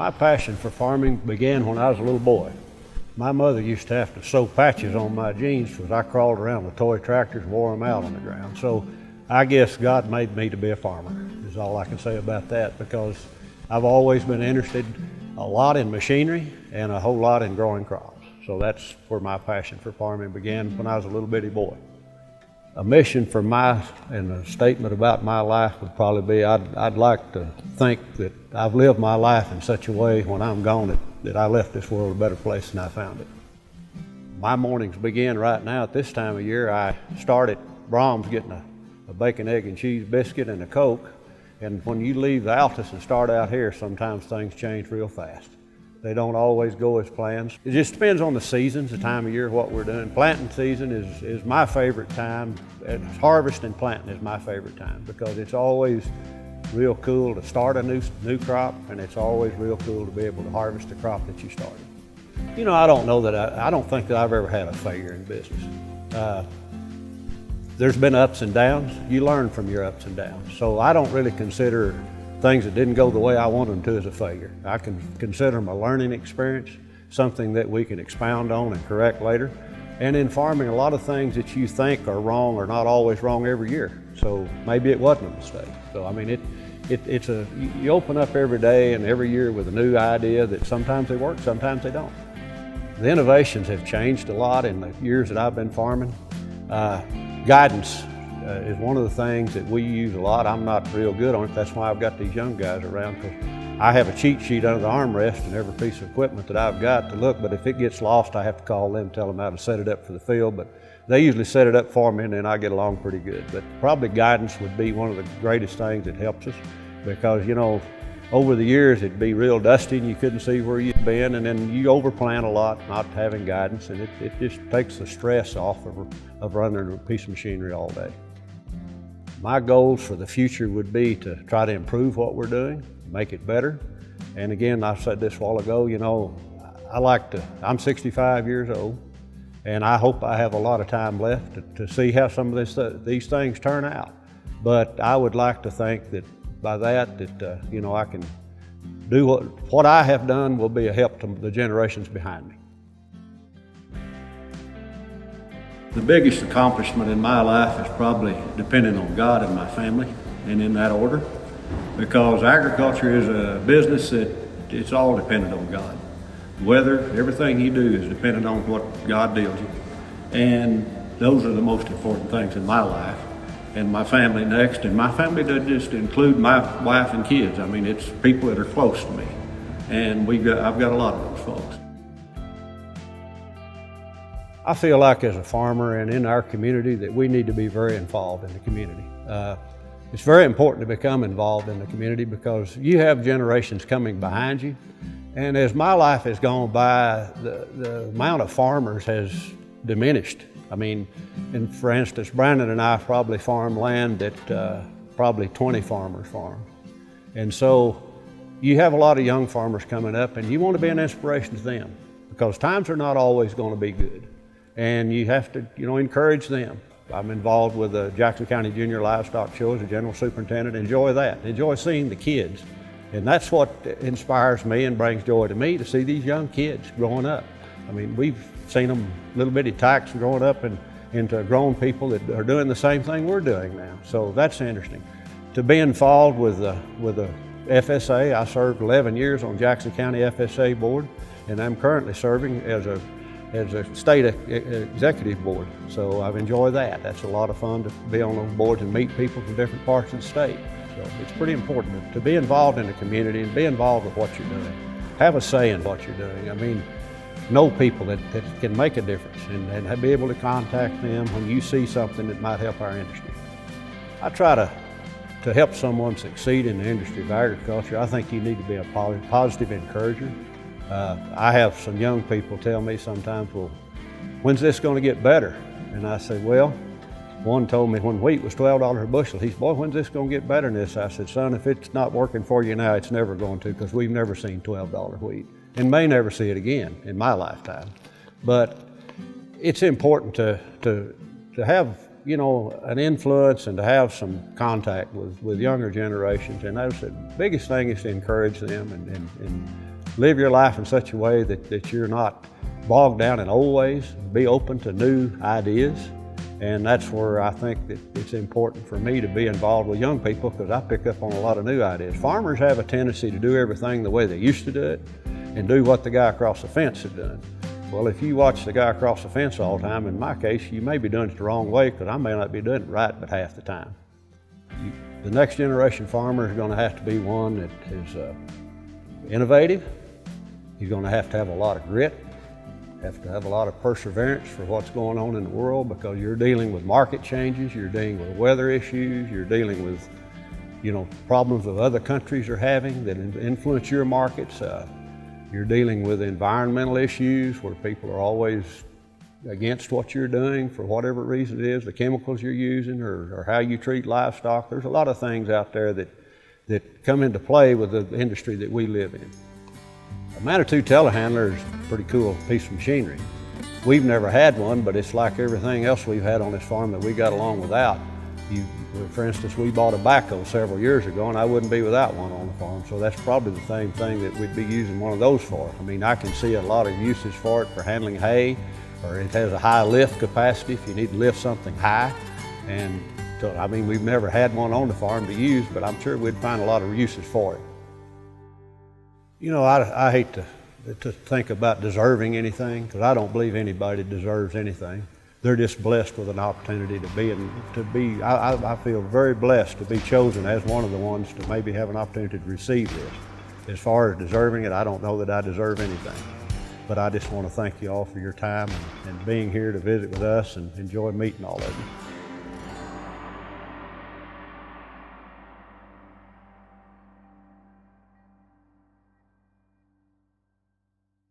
My passion for farming began when I was a little boy. My mother used to have to sew patches on my jeans because I crawled around with toy tractors and wore them out on the ground. So I guess God made me to be a farmer, is all I can say about that, because I've always been interested a lot in machinery and a whole lot in growing crops. So that's where my passion for farming began when I was a little bitty boy. A mission for and a statement about my life would probably be, I'd like to think that I've lived my life in such a way when I'm gone that I left this world a better place than I found it. My mornings begin right now at this time of year. I start at Brahms getting a bacon, egg, and cheese biscuit and a Coke. And when you leave the Altus and start out here, sometimes things change real fast. They don't always go as planned. It just depends on the seasons, the time of year, what we're doing. Planting season is my favorite time. Harvest and planting is my favorite time because it's always real cool to start a new crop, and it's always real cool to be able to harvest the crop that you started. You know, I don't think that I've ever had a failure in business. There's been ups and downs. You learn from your ups and downs. So I don't really consider things that didn't go the way I wanted them to as a failure. I can consider them a learning experience, something that we can expound on and correct later. And in farming, a lot of things that you think are wrong are not always wrong every year. So maybe it wasn't a mistake. So I mean, you open up every day and every year with a new idea that sometimes they work, sometimes they don't. The innovations have changed a lot in the years that I've been farming. Guidance is one of the things that we use a lot. I'm not real good on it. That's why I've got these young guys around, because I have a cheat sheet under the armrest and every piece of equipment that I've got to look, but if it gets lost, I have to call them, tell them how to set it up for the field. But they usually set it up for me, and then I get along pretty good. But probably guidance would be one of the greatest things that helps us, because, you know, over the years it'd be real dusty and you couldn't see where you'd been, and then you overplan a lot not having guidance, and it just takes the stress off of running a piece of machinery all day. My goals for the future would be to try to improve what we're doing, make it better. And again, I said this a while ago, you know, I'm 65 years old, and I hope I have a lot of time left to see how some of these things turn out. But I would like to think that by that, you know, I can do what I have done will be a help to the generations behind me. The biggest accomplishment in my life is probably depending on God and my family, and in that order, because agriculture is a business that it's all dependent on God. Weather, everything you do is dependent on what God deals you. And those are the most important things in my life, and my family next. And my family doesn't just include my wife and kids. I mean, it's people that are close to me, and I've got a lot of those folks. I feel like as a farmer and in our community that we need to be very involved in the community. It's very important to become involved in the community because you have generations coming behind you. And as my life has gone by, the amount of farmers has diminished. I mean, for instance, Brandon and I probably farm land that probably 20 farmers farm. And so you have a lot of young farmers coming up, and you want to be an inspiration to them because times are not always going to be good. And you have to, you know, encourage them. I'm involved with the Jackson County Junior Livestock Show as a general superintendent. Enjoy that. Enjoy seeing the kids. And that's what inspires me and brings joy to me, to see these young kids growing up. I mean, we've seen them, little bitty tykes, growing up into grown people that are doing the same thing we're doing now. So that's interesting. To be involved with the FSA, I served 11 years on Jackson County FSA board, and I'm currently serving as a state executive board. So I've enjoyed that. That's a lot of fun to be on those boards and meet people from different parts of the state. So it's pretty important to be involved in the community and be involved with what you're doing. Have a say in what you're doing. I mean, know people that can make a difference and be able to contact them when you see something that might help our industry. I try to help someone succeed in the industry of agriculture. I think you need to be a positive encourager. I have some young people tell me sometimes, well, when's this going to get better? And I say, well, one told me when wheat was $12 a bushel, he said, boy, when's this going to get better than this? I said, son, if it's not working for you now, it's never going to, because we've never seen $12 wheat and may never see it again in my lifetime. But it's important to have, you know, an influence and to have some contact with younger generations. And I said, the biggest thing is to encourage them and live your life in such a way that you're not bogged down in old ways. Be open to new ideas. And that's where I think that it's important for me to be involved with young people, because I pick up on a lot of new ideas. Farmers have a tendency to do everything the way they used to do it and do what the guy across the fence had done. Well, if you watch the guy across the fence all the time, in my case, you may be doing it the wrong way, because I may not be doing it right but half the time. The next generation farmer is going to have to be one that is innovative. He's going to have a lot of grit, have to have a lot of perseverance for what's going on in the world, because you're dealing with market changes, you're dealing with weather issues, you're dealing with, problems that other countries are having that influence your markets. You're dealing with environmental issues where people are always against what you're doing for whatever reason it is, the chemicals you're using or how you treat livestock. There's a lot of things out there that come into play with the industry that we live in. A Manitou telehandler is a pretty cool piece of machinery. We've never had one, but it's like everything else we've had on this farm that we got along without. For instance, we bought a backhoe several years ago, and I wouldn't be without one on the farm, so that's probably the same thing that we'd be using one of those for. I mean, I can see a lot of uses for it for handling hay, or it has a high lift capacity if you need to lift something high. And so, I mean, we've never had one on the farm to use, but I'm sure we'd find a lot of uses for it. I hate to think about deserving anything, because I don't believe anybody deserves anything. They're just blessed with an opportunity I feel very blessed to be chosen as one of the ones to maybe have an opportunity to receive this. As far as deserving it, I don't know that I deserve anything. But I just want to thank you all for your time and being here to visit with us, and enjoy meeting all of you.